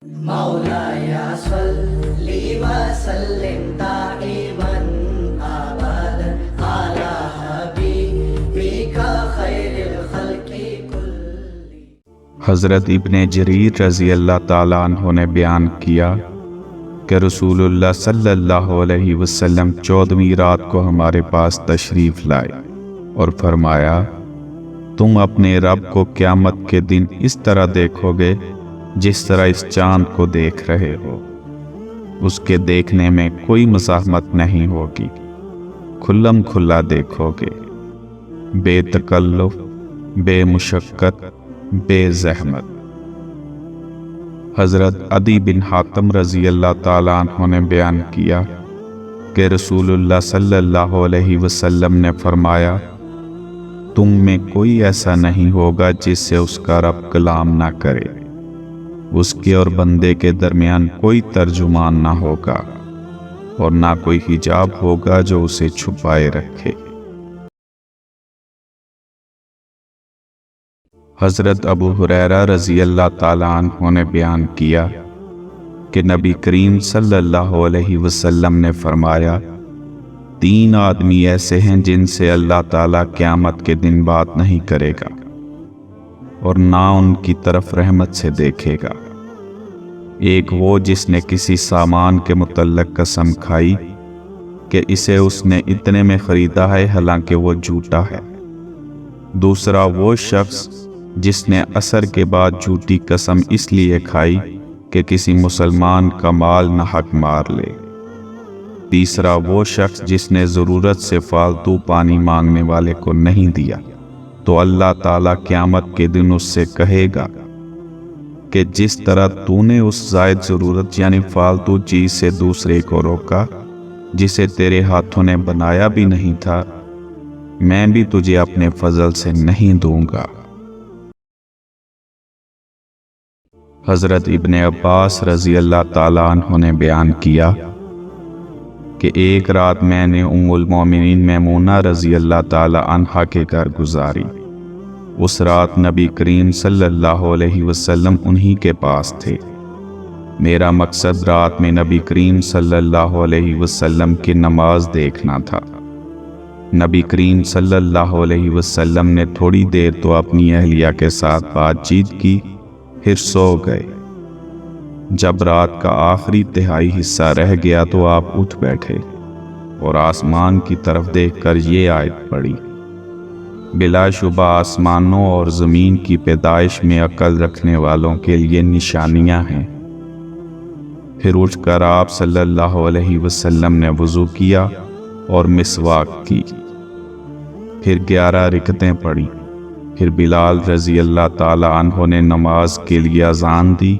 مولاي صل وسلم دائما ابدا على حبيبك خير الخلق كلهم۔ حضرت ابن جریر رضی اللہ تعالیٰ عنہ نے بیان کیا کہ رسول اللہ صلی اللہ علیہ وسلم 14ویں رات کو ہمارے پاس تشریف لائے اور فرمایا، تم اپنے رب کو قیامت کے دن اس طرح دیکھو گے جس طرح اس چاند کو دیکھ رہے ہو۔ اس کے دیکھنے میں کوئی مزاحمت نہیں ہوگی، کھلم کھلا دیکھو گے، بے تکلف، بے مشقت، بے زحمت۔ حضرت عدی بن حاتم رضی اللہ تعالیٰ عنہ نے بیان کیا کہ رسول اللہ صلی اللہ علیہ وسلم نے فرمایا، تم میں کوئی ایسا نہیں ہوگا جس سے اس کا رب کلام نہ کرے، اس کے اور بندے کے درمیان کوئی ترجمان نہ ہوگا اور نہ کوئی حجاب ہوگا جو اسے چھپائے رکھے۔ حضرت ابو ہریرہ رضی اللہ تعالیٰ عنہ نے بیان کیا کہ نبی کریم صلی اللہ علیہ وسلم نے فرمایا، 3 آدمی ایسے ہیں جن سے اللہ تعالیٰ قیامت کے دن بات نہیں کرے گا اور نہ ان کی طرف رحمت سے دیکھے گا۔ ایک وہ جس نے کسی سامان کے متعلق قسم کھائی کہ اسے اس نے اتنے میں خریدا ہے حالانکہ وہ جھوٹا ہے۔ دوسرا وہ شخص جس نے عصر کے بعد جھوٹی قسم اس لیے کھائی کہ کسی مسلمان کا مال ناحق مار لے۔ تیسرا وہ شخص جس نے ضرورت سے فالتو پانی مانگنے والے کو نہیں دیا، تو اللہ تعالیٰ قیامت کے دن اس سے کہے گا کہ جس طرح تو نے اس زائد ضرورت یعنی فالتو چیز سے دوسرے کو روکا جسے تیرے ہاتھوں نے بنایا بھی نہیں تھا، میں بھی تجھے اپنے فضل سے نہیں دوں گا۔ حضرت ابن عباس رضی اللہ تعالیٰ عنہ نے بیان کیا کہ ایک رات میں نے ام المومنین میمونہ رضی اللہ تعالیٰ عنہا کے گھر گزاری۔ اس رات نبی کریم صلی اللہ علیہ وسلم انہی کے پاس تھے۔ میرا مقصد رات میں نبی کریم صلی اللہ علیہ وسلم کی نماز دیکھنا تھا۔ نبی کریم صلی اللہ علیہ وسلم نے تھوڑی دیر تو اپنی اہلیہ کے ساتھ بات چیت کی، پھر سو گئے۔ جب رات کا آخری تہائی حصہ رہ گیا تو آپ اٹھ بیٹھے اور آسمان کی طرف دیکھ کر یہ آیت پڑھی، بلا شبہ آسمانوں اور زمین کی پیدائش میں عقل رکھنے والوں کے لیے نشانیاں ہیں۔ پھر اٹھ کر آپ صلی اللہ علیہ وسلم نے وضو کیا اور مسواک کی، پھر 11 رکعتیں پڑھی۔ پھر بلال رضی اللہ تعالی عنہ نے نماز کے لیے اذان دی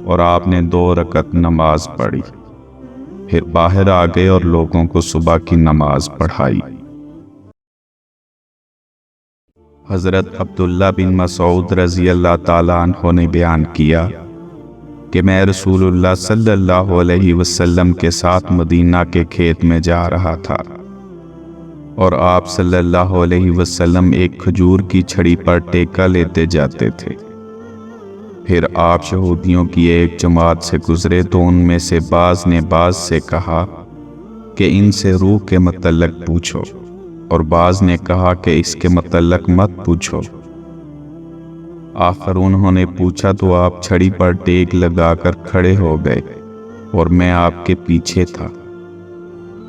اور آپ نے 2 رکعت نماز پڑھی، پھر باہر آ گئے اور لوگوں کو صبح کی نماز پڑھائی۔ حضرت عبداللہ بن مسعود رضی اللہ تعالیٰ عنہ نے بیان کیا کہ میں رسول اللہ صلی اللہ علیہ وسلم کے ساتھ مدینہ کے کھیت میں جا رہا تھا اور آپ صلی اللہ علیہ وسلم ایک کھجور کی چھڑی پر ٹیکا لیتے جاتے تھے۔ پھر آپ یہودیوں کی ایک جماعت سے گزرے تو ان میں سے بعض نے بعض سے کہا کہ ان سے روح کے متعلق پوچھو، اور بعض نے کہا کہ اس کے متعلق مت پوچھو۔ آخر انہوں نے پوچھا تو آپ چھڑی پر ٹیک لگا کر کھڑے ہو گئے اور میں آپ کے پیچھے تھا۔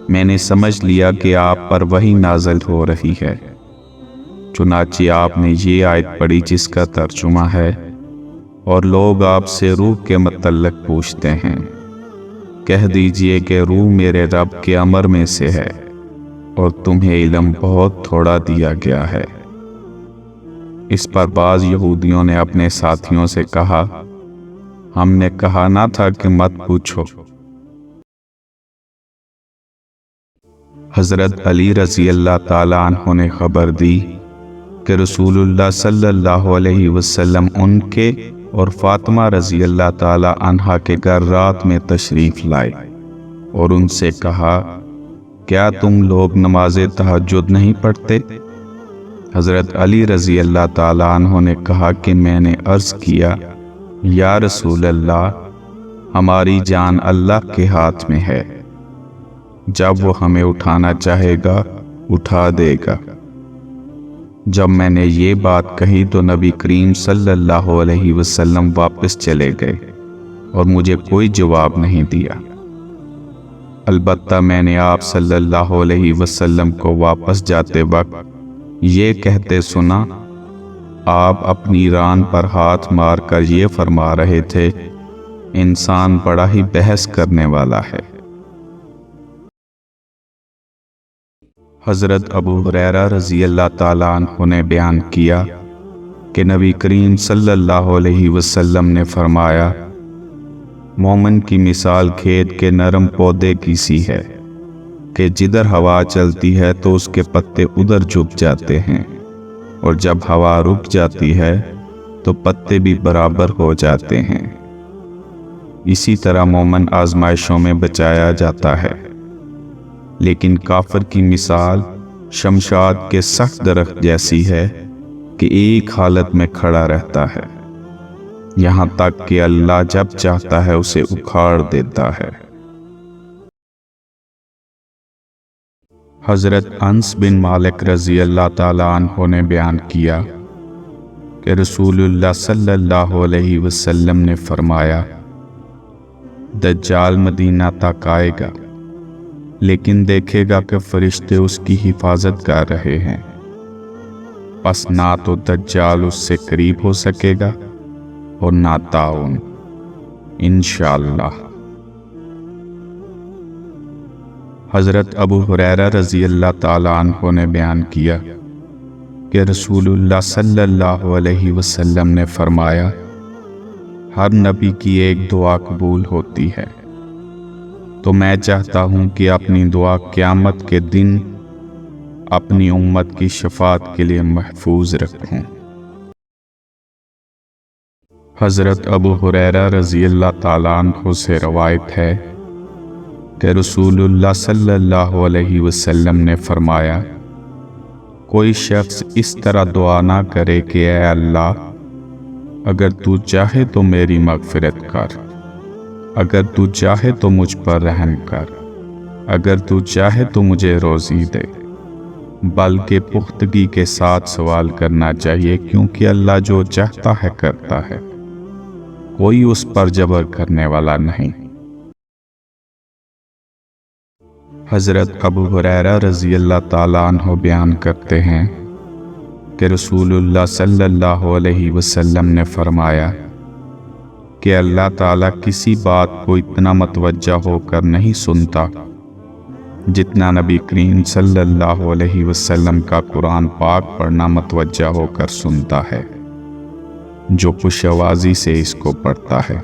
میں نے سمجھ لیا کہ آپ پر وحی نازل ہو رہی ہے، چنانچہ آپ نے یہ آیت پڑھی جس کا ترجمہ ہے، اور لوگ آپ سے روح کے متعلق پوچھتے ہیں، کہہ دیجئے کہ روح میرے رب کے امر میں سے ہے اور تمہیں علم بہت تھوڑا دیا گیا ہے۔ اس پر بعض یہودیوں نے اپنے ساتھیوں سے کہا، ہم نے کہا نہ تھا کہ مت پوچھو۔ حضرت علی رضی اللہ تعالیٰ عنہ نے خبر دی کہ رسول اللہ صلی اللہ علیہ وسلم ان کے اور فاطمہ رضی اللہ تعالیٰ عنہا کے گھر رات میں تشریف لائے اور ان سے کہا، کیا تم لوگ نماز تہجد نہیں پڑھتے؟ حضرت علی رضی اللہ تعالیٰ عنہ نے کہا کہ میں نے عرض کیا، یا رسول اللہ، ہماری جان اللہ کے ہاتھ میں ہے، جب وہ ہمیں اٹھانا چاہے گا اٹھا دے گا۔ جب میں نے یہ بات کہی تو نبی کریم صلی اللہ علیہ وسلم واپس چلے گئے اور مجھے کوئی جواب نہیں دیا۔ البتہ میں نے آپ صلی اللہ علیہ وسلم کو واپس جاتے وقت یہ کہتے سنا، آپ اپنی ران پر ہاتھ مار کر یہ فرما رہے تھے، انسان بڑا ہی بحث کرنے والا ہے۔ حضرت ابو ہریرہ رضی اللہ تعالیٰ عنہ نے بیان کیا کہ نبی کریم صلی اللہ علیہ وسلم نے فرمایا، مومن کی مثال کھیت کے نرم پودے کی سی ہے کہ جدھر ہوا چلتی ہے تو اس کے پتے ادھر جھک جاتے ہیں، اور جب ہوا رک جاتی ہے تو پتے بھی برابر ہو جاتے ہیں۔ اسی طرح مومن آزمائشوں میں بچایا جاتا ہے، لیکن کافر کی مثال شمشاد کے سخت درخت جیسی ہے کہ ایک حالت میں کھڑا رہتا ہے، یہاں تک کہ اللہ جب چاہتا ہے اسے اکھاڑ دیتا ہے۔ حضرت انس بن مالک رضی اللہ تعالیٰ عنہ نے بیان کیا کہ رسول اللہ صلی اللہ علیہ وسلم نے فرمایا، دجال مدینہ تک آئے گا، لیکن دیکھے گا کہ فرشتے اس کی حفاظت کر رہے ہیں، پس نہ تو دجال اس سے قریب ہو سکے گا اور نہ تعاون، انشاءاللہ۔ حضرت ابو ہریرہ رضی اللہ تعالیٰ عنہ نے بیان کیا کہ رسول اللہ صلی اللہ علیہ وسلم نے فرمایا، ہر نبی کی ایک دعا قبول ہوتی ہے، تو میں چاہتا ہوں کہ اپنی دعا قیامت کے دن اپنی امت کی شفاعت کے لیے محفوظ رکھوں۔ حضرت ابو ہریرہ رضی اللہ تعالیٰ عنہ سے روایت ہے کہ رسول اللہ صلی اللہ علیہ وسلم نے فرمایا، کوئی شخص اس طرح دعا نہ کرے کہ اے اللہ، اگر تو چاہے تو میری مغفرت کر، اگر تو چاہے تو مجھ پر رحم کر، اگر تو چاہے تو مجھے روزی دے، بلکہ پختگی کے ساتھ سوال کرنا چاہیے، کیونکہ اللہ جو چاہتا ہے کرتا ہے، کوئی اس پر جبر کرنے والا نہیں۔ حضرت ابو ہریرہ رضی اللہ تعالیٰ عنہ بیان کرتے ہیں کہ رسول اللہ صلی اللہ علیہ وسلم نے فرمایا کہ اللہ تعالیٰ کسی بات کو اتنا متوجہ ہو کر نہیں سنتا جتنا نبی کریم صلی اللہ علیہ وسلم کا قرآن پاک پڑھنا متوجہ ہو کر سنتا ہے، جو خوش آوازی سے اس کو پڑھتا ہے۔